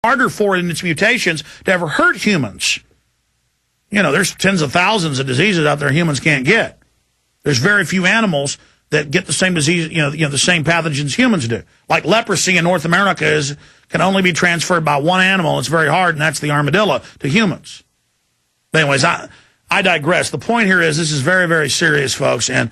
harder for it in its mutations to ever hurt humans. You know, there's tens of thousands of diseases out there humans can't get. There's very few animals that get the same disease, the same pathogens humans do. Like leprosy in North America can only be transferred by one animal. It's very hard, and that's the armadillo to humans. But anyways, I digress. The point here is this is very, very serious, folks. And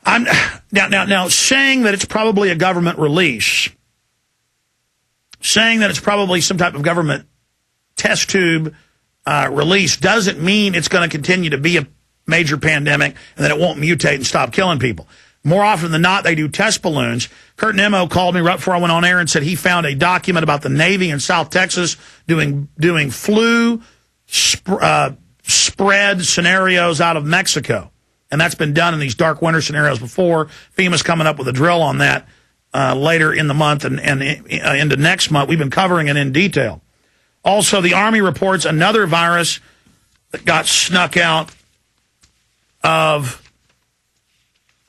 I'm now saying that it's probably a government release, saying that it's probably some type of government test tube release doesn't mean it's going to continue to be a major pandemic and that it won't mutate and stop killing people. More often than not, they do test balloons. Kurt Nimmo called me right before I went on air and said he found a document about the Navy in South Texas doing flu spread scenarios out of Mexico. And that's been done in these dark winter scenarios before. FEMA's coming up with a drill on that later in the month and into next month. We've been covering it in detail. Also, the Army reports another virus that got snuck out of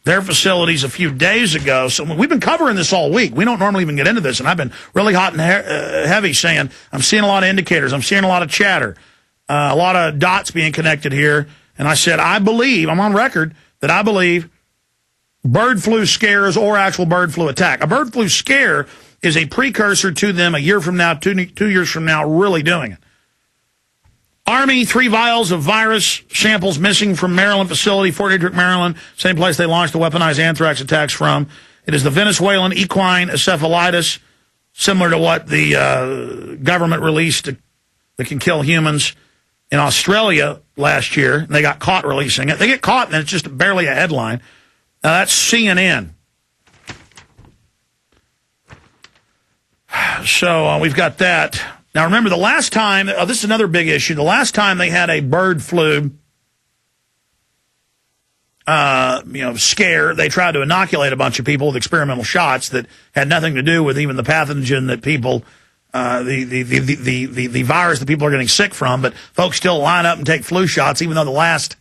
their facilities a few days ago. So we've been covering this all week. We don't normally even get into this, and I've been really hot and heavy saying I'm seeing a lot of indicators. I'm seeing a lot of chatter, a lot of dots being connected here. And I said, I'm on record, that I believe bird flu scares or actual bird flu attack. A bird flu scare is a precursor to them a year from now, 2 years from now, really doing it. Army, 3 vials of virus samples missing from Maryland facility, Fort Detrick, Maryland, same place they launched the weaponized anthrax attacks from. It is the Venezuelan equine encephalitis, similar to what the government released that can kill humans in Australia last year. They got caught releasing it. They get caught, and it's just barely a headline. Now, that's CNN. So we've got that. Now, remember, the last time, this is another big issue, the last time they had a bird flu scare, they tried to inoculate a bunch of people with experimental shots that had nothing to do with even the pathogen that people, the virus that people are getting sick from, but folks still line up and take flu shots, even though the last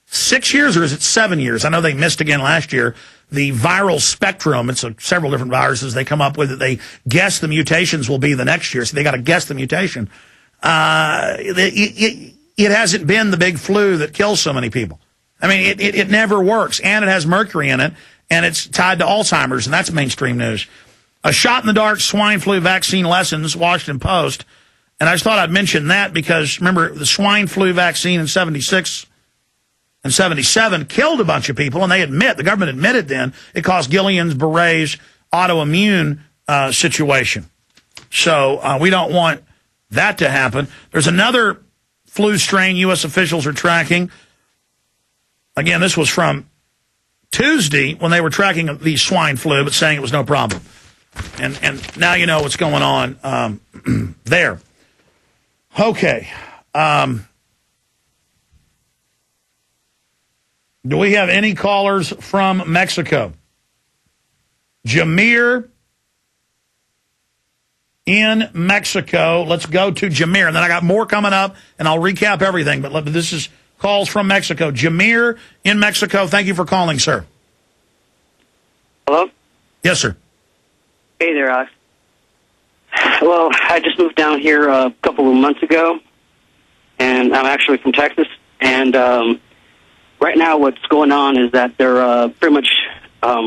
6 years, or is it 7 years? I know they missed again last year. The viral spectrum, it's several different viruses they come up with that they guess the mutations will be the next year, so they got to guess the mutation. It hasn't been the big flu that kills so many people. I mean, it never works, and it has mercury in it, and it's tied to Alzheimer's, and that's mainstream news. A shot-in-the-dark swine flu vaccine lessons, Washington Post, and I just thought I'd mention that because, remember, the swine flu vaccine in 76 and 77 killed a bunch of people, and the government admitted then, it caused Guillain-Barré's autoimmune situation. So we don't want that to happen. There's another flu strain U.S. officials are tracking. Again, this was from Tuesday when they were tracking the swine flu, but saying it was no problem. And now you know what's going on there. Okay. Do we have any callers from Mexico? Jameer in Mexico. Let's go to Jameer. And then I got more coming up, and I'll recap everything. But this is calls from Mexico. Jameer in Mexico. Thank you for calling, sir. Hello? Yes, sir. Hey there, Alex. Well, I just moved down here a couple of months ago, and I'm actually from Texas. And right now what's going on is that they're pretty much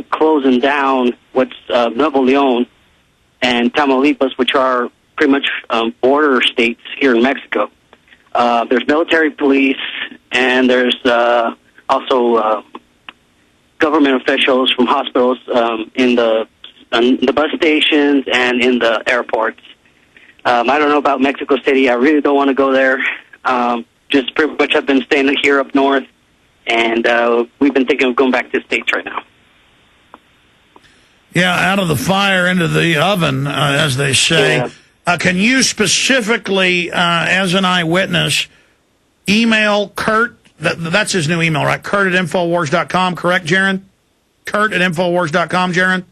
closing down what's Nuevo Leon and Tamaulipas, which are pretty much border states here in Mexico. There's military police, and there's also government officials from hospitals in the bus stations and in the airports. I don't know about Mexico City. I really don't want to go there. Just pretty much I've been staying here up north, and we've been thinking of going back to the States right now. Yeah, out of the fire into the oven, as they say. Yeah. Can you specifically, as an eyewitness, email Kurt? That's his new email, right? Kurt at Infowars.com, correct, Jaron? Kurt at Infowars.com, Jaron?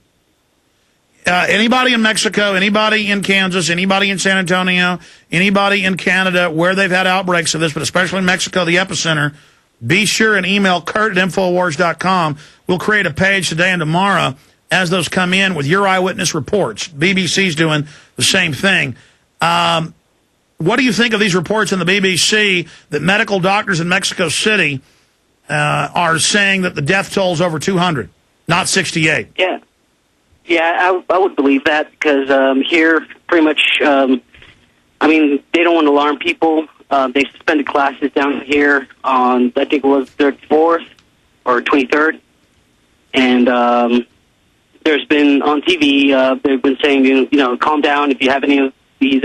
Anybody in Mexico, anybody in Kansas, anybody in San Antonio, anybody in Canada where they've had outbreaks of this, but especially in Mexico, the epicenter, be sure and email Kurt at Infowars.com. We'll create a page today and tomorrow as those come in with your eyewitness reports. BBC's doing the same thing. What do you think of these reports in the BBC that medical doctors in Mexico City are saying that the death toll is over 200, not 68? Yeah. Yeah, I would believe that because here, pretty much, I mean, they don't want to alarm people. They suspended classes down here on, I think it was 34th or 23rd. And there's been, on TV, they've been saying, you know, calm down if you have any of these,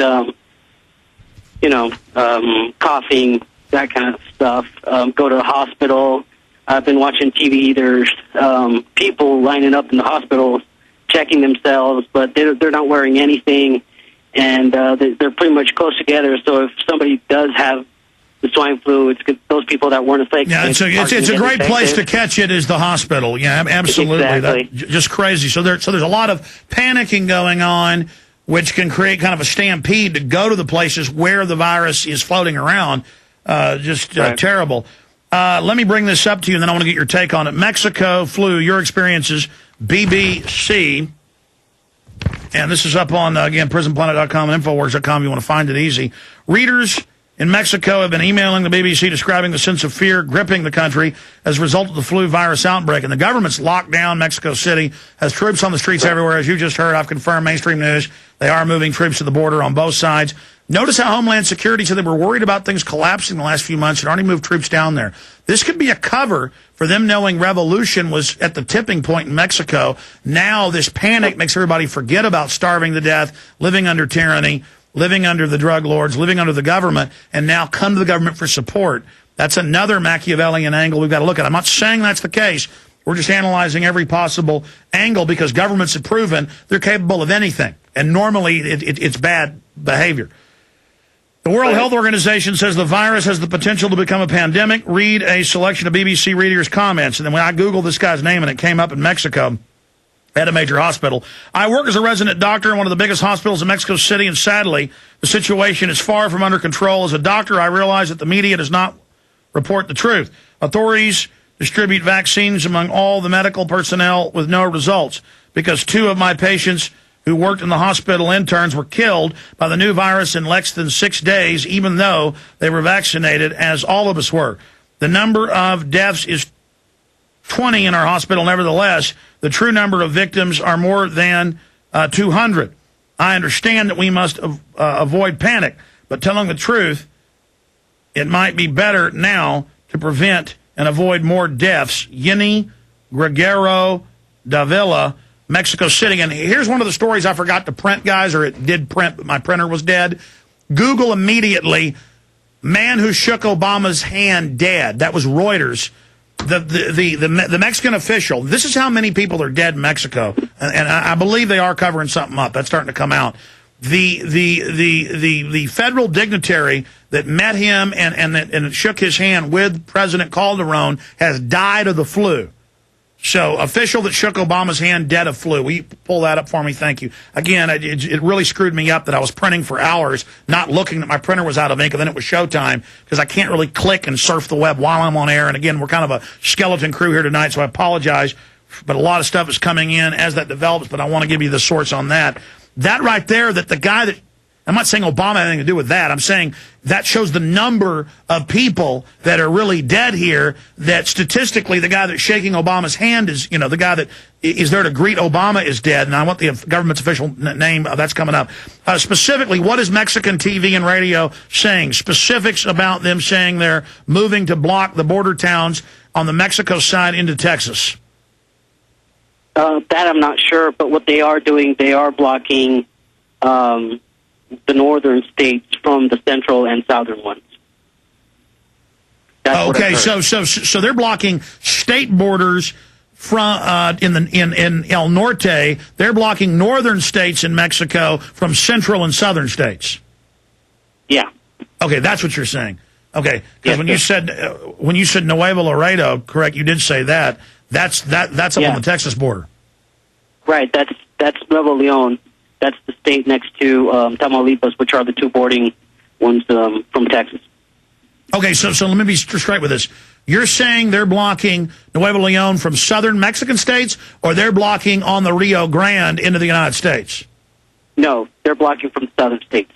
coughing, that kind of stuff. Go to the hospital. I've been watching TV. There's people lining up in the hospitals checking themselves, but they're not wearing anything, and they're pretty much close together. So if somebody does have the swine flu, it's those people that weren't affected. Yeah, it's a great place to catch it is the hospital. Yeah, absolutely. Exactly. Just crazy. So there's a lot of panicking going on, which can create kind of a stampede to go to the places where the virus is floating around. Terrible. Let me bring this up to you, and then I want to get your take on it. Mexico flu, your experiences, BBC, and this is up on, again, prisonplanet.com and Infowars.com. You want to find it easy. Readers in Mexico have been emailing the BBC describing the sense of fear gripping the country as a result of the flu virus outbreak. And the government's locked down Mexico City, has troops on the streets everywhere. As you just heard, I've confirmed mainstream news. They are moving troops to the border on both sides. Notice how Homeland Security said they were worried about things collapsing the last few months and already moved troops down there. This could be a cover for them knowing revolution was at the tipping point in Mexico. Now this panic makes everybody forget about starving to death, living under tyranny, living under the drug lords, living under the government, and now come to the government for support. That's another Machiavellian angle we've got to look at. I'm not saying that's the case. We're just analyzing every possible angle because governments have proven they're capable of anything. And normally it's bad behavior. The World Health Organization says the virus has the potential to become a pandemic. Read a selection of BBC readers' comments. And then when I Googled this guy's name and it came up in Mexico at a major hospital. I work as a resident doctor in one of the biggest hospitals in Mexico City, and sadly, the situation is far from under control. As a doctor, I realize that the media does not report the truth. Authorities distribute vaccines among all the medical personnel with no results because 2 of my patients who worked in the hospital interns were killed by the new virus in less than 6 days, even though they were vaccinated, as all of us were. The number of deaths is 20 in our hospital. Nevertheless, the true number of victims are more than 200. I understand that we must avoid panic, but telling the truth, it might be better now to prevent and avoid more deaths. Yini Gregorio Davila, Mexico City. And here's one of the stories I forgot to print, guys, or it did print, but my printer was dead. Google immediately, man who shook Obama's hand dead. That was Reuters. The Mexican official, this is how many people are dead in Mexico, and I believe they are covering something up. That's starting to come out. The federal dignitary that met him and shook his hand with President Calderon has died of the flu. So, official that shook Obama's hand dead of flu. Will you pull that up for me? Thank you. Again, it really screwed me up that I was printing for hours, not looking that my printer was out of ink, and then it was showtime, because I can't really click and surf the web while I'm on air. And again, we're kind of a skeleton crew here tonight, so I apologize. But a lot of stuff is coming in as that develops, but I want to give you the source on that. That right there, that the guy that, I'm not saying Obama had anything to do with that. I'm saying that shows the number of people that are really dead here, that statistically the guy that's shaking Obama's hand is, you know, the guy that is there to greet Obama is dead. And I want the government's official name. That's coming up. Specifically, what is Mexican TV and radio saying? Specifics about them saying they're moving to block the border towns on the Mexico side into Texas. That I'm not sure, but what they are doing, they are blocking the northern states from the central and southern ones. Okay, so they're blocking state borders from in El Norte. They're blocking northern states in Mexico from central and southern states. Yeah. Okay, that's what you're saying. Okay, because yes, when you said Nuevo Laredo, correct? You did say that. That's up on the Texas border. Right. That's Nuevo Leon. That's the state next to Tamaulipas, which are the 2 bordering ones from Texas. Okay, so let me be straight with this. You're saying they're blocking Nuevo Leon from southern Mexican states, or they're blocking on the Rio Grande into the United States? No, they're blocking from the southern states.